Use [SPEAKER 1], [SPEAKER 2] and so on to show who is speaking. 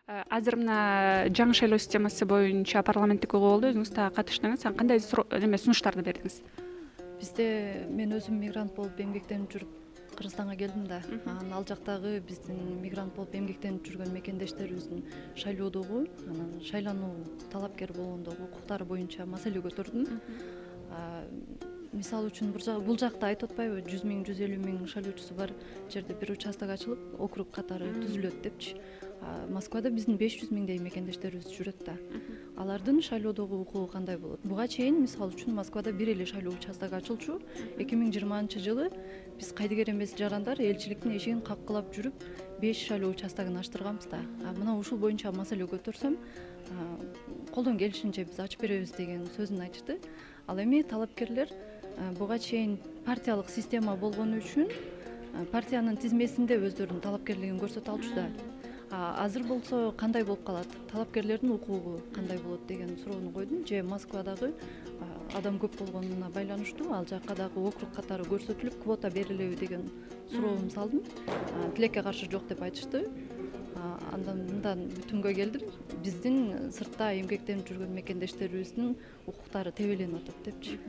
[SPEAKER 1] Азыр мына жаңы шайлоо системасы боюнча парламенттик ой болду. Өзүңүз да катыштыңыз. Кандай сунуштарды бердиңиз?
[SPEAKER 2] Бизде мен өзүм мигрант болуп эмгектенип жүрүп Кыргызстанга келдим да. Анан ал жактагы биздин мигрант болуп эмгектенип жүргөн мекендештерибиздин шайлоодогу, анан шайлануу талапкер болгондогу укуктары боюнча маселе көтөрдүм. Мисалы үчүн бул жакта айтып атпайбы, 100 миң, 150 миң шайлоочусу бар жерде бир участок ачылып, округ катары түзүлөт депчи. Москвада биздин 500 миңдей мекендештерибиз жүрөт да. Алардын шайлоодогу укугу кандай болот? Буга чейин мисалы үчүн Москвада бир эле шайлоо участогу ачылчу. 2020-жылы биз кайдыгер эмес жарандар элчиликтин эшигин каккылап жүрүп 5 шайлоо участогун ачтырганбыз да. Мына ушул боюнча маселе көтөрсөм, колдон келишинче биз ачып беребиз деген сөзүн айтышты. Ал эми талапкерлер буга чейин партиялык система болгону үчүн партиянын тизмесинде өздөрүнүн талапкерлигин көрсөтө алчу да. Азыр болсо кандай болуп калат? Талапкерлердин укугу кандай болот деген суроону койдум. Же Москвадагы адам көп болгонуна байланыштуу ал жакка дагы округ катары көрсөтүлүп квота берилеби деген суроомду салдым. Тилекке каршы жок деп айтышты. Андан мындан бүтүнгө келдим. Биздин сыртта эмгектенип жүргөн мекендештерибиздин укуктары тебеленип атат депчи.